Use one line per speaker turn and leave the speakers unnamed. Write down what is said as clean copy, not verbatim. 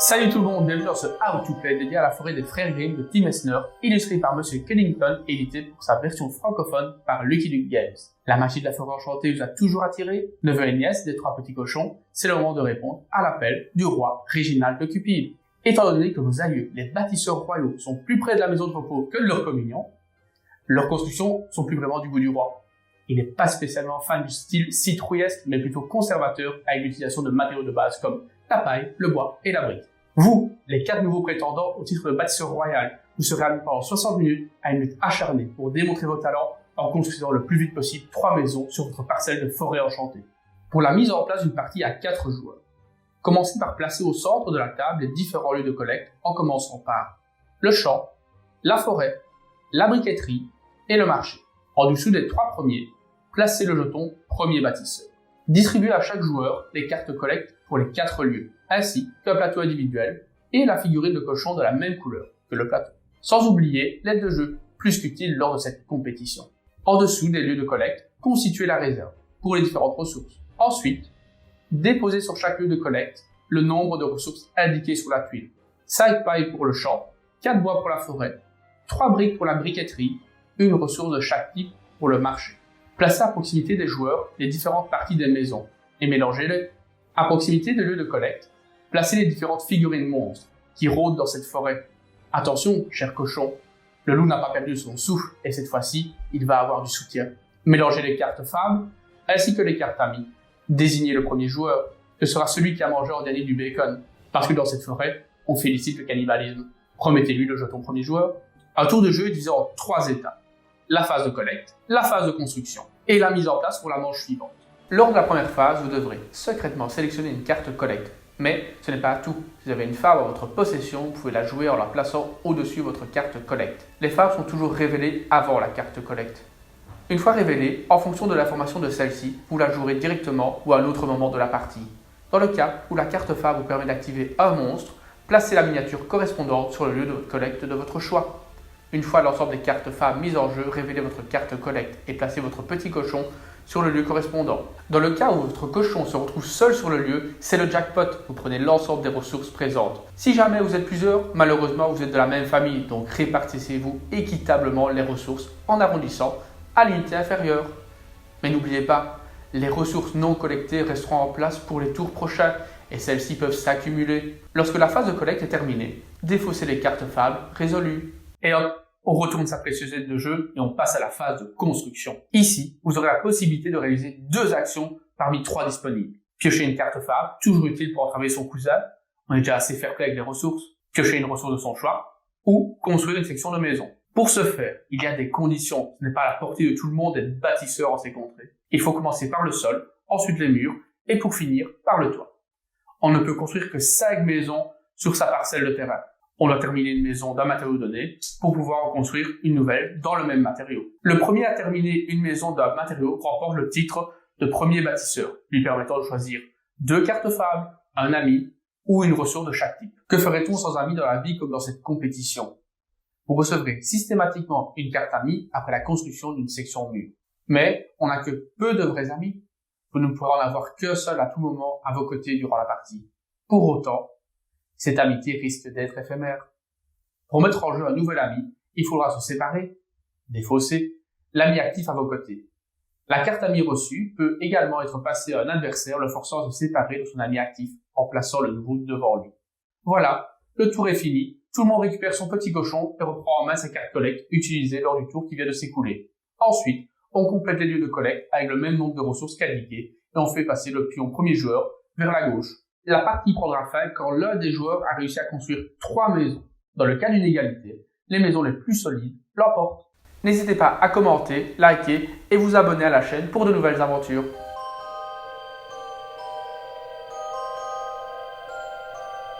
Salut tout le monde, bienvenue dans ce How to Play dédié à la forêt des frères Grimm de Tim Essner, illustré par Monsieur Kennington et édité pour sa version francophone par Lucky Luke Games. La magie de la forêt enchantée vous a toujours attiré? Neveu et nièce des trois petits cochons, c'est le moment de répondre à l'appel du roi Réginald de Cupide. Étant donné que vos aïeux, les bâtisseurs royaux, sont plus près de la maison de repos que de leur communion, leurs constructions sont plus vraiment du goût du roi. Il n'est pas spécialement fan du style citrouillesque, mais plutôt conservateur avec l'utilisation de matériaux de base comme la paille, le bois et la brique. Vous, les 4 nouveaux prétendants au titre de bâtisseur royal, vous serez amenés pendant 60 minutes à une lutte acharnée pour démontrer vos talents en construisant le plus vite possible 3 maisons sur votre parcelle de forêt enchantée. Pour la mise en place d'une partie à 4 joueurs, commencez par placer au centre de la table les différents lieux de collecte en commençant par le champ, la forêt, la briqueterie et le marché. En dessous des 3 premiers, placez le jeton premier bâtisseur. Distribuez à chaque joueur les cartes collecte pour les 4 lieux, ainsi qu'un plateau individuel et la figurine de cochon de la même couleur que le plateau. Sans oublier l'aide de jeu, plus qu'utile lors de cette compétition. En dessous des lieux de collecte, constituez la réserve pour les différentes ressources. Ensuite, déposez sur chaque lieu de collecte le nombre de ressources indiquées sur la tuile. 5 pailles pour le champ, 4 bois pour la forêt, 3 briques pour la briqueterie, une ressource de chaque type pour le marché. Placez à proximité des joueurs les différentes parties des maisons et mélangez-les. À proximité des lieux de collecte, placez les différentes figurines monstres qui rôdent dans cette forêt. Attention, cher cochon, le loup n'a pas perdu son souffle et cette fois-ci, il va avoir du soutien. Mélangez les cartes fables ainsi que les cartes amies. Désignez le premier joueur, ce sera celui qui a mangé en dernier du bacon, parce que dans cette forêt, on félicite le cannibalisme. Remettez-lui le jeton premier joueur. Un tour de jeu est divisé en 3 étapes. La phase de collecte, la phase de construction et la mise en place pour la manche suivante. Lors de la première phase, vous devrez secrètement sélectionner une carte collecte. Mais ce n'est pas tout. Si vous avez une fable en votre possession, vous pouvez la jouer en la plaçant au-dessus de votre carte collecte. Les fables sont toujours révélées avant la carte collecte. Une fois révélée, en fonction de l'information de celle-ci, vous la jouerez directement ou à un autre moment de la partie. Dans le cas où la carte fable vous permet d'activer un monstre, placez la miniature correspondante sur le lieu de votre collecte de votre choix. Une fois l'ensemble des cartes fables mises en jeu, révélez votre carte collecte et placez votre petit cochon sur le lieu correspondant. Dans le cas où votre cochon se retrouve seul sur le lieu, c'est le jackpot, vous prenez l'ensemble des ressources présentes. Si jamais vous êtes plusieurs, malheureusement vous êtes de la même famille, donc répartissez-vous équitablement les ressources en arrondissant à l'unité inférieure. Mais n'oubliez pas, les ressources non collectées resteront en place pour les tours prochains et celles-ci peuvent s'accumuler. Lorsque la phase de collecte est terminée, défaussez les cartes fables résolues. Et hop, on retourne sa précieuse aide de jeu et on passe à la phase de construction. Ici, vous aurez la possibilité de réaliser 2 actions parmi 3 disponibles. Piocher une carte fable, toujours utile pour entraver son cousin, on est déjà assez fair-play avec les ressources. Piocher une ressource de son choix, ou construire une section de maison. Pour ce faire, il y a des conditions. Ce n'est pas à la portée de tout le monde d'être bâtisseur en ces contrées. Il faut commencer par le sol, ensuite les murs, et pour finir, par le toit. On ne peut construire que 5 maisons sur sa parcelle de terrain. On doit terminer une maison d'un matériau donné pour pouvoir en construire une nouvelle dans le même matériau. Le premier à terminer une maison d'un matériau remporte le titre de premier bâtisseur, lui permettant de choisir 2 cartes fables, un ami ou une ressource de chaque type. Que ferait-on sans ami dans la vie comme dans cette compétition? Vous recevrez systématiquement une carte amie après la construction d'une section mur. Mais on n'a que peu de vrais amis. Vous ne pourrez en avoir qu'un seul à tout moment à vos côtés durant la partie. Pour autant, cette amitié risque d'être éphémère. Pour mettre en jeu un nouvel ami, il faudra se séparer, défausser l'ami actif à vos côtés. La carte ami reçue peut également être passée à un adversaire le forçant à se séparer de son ami actif en plaçant le nouveau devant lui. Voilà, le tour est fini, tout le monde récupère son petit cochon et reprend en main ses cartes collecte utilisées lors du tour qui vient de s'écouler. Ensuite, on complète les lieux de collecte avec le même nombre de ressources qu'indiqué et on fait passer le pion premier joueur vers la gauche. La partie prendra fin quand l'un des joueurs a réussi à construire 3 maisons. Dans le cas d'une égalité, les maisons les plus solides l'emportent. N'hésitez pas à commenter, liker et vous abonner à la chaîne pour de nouvelles aventures.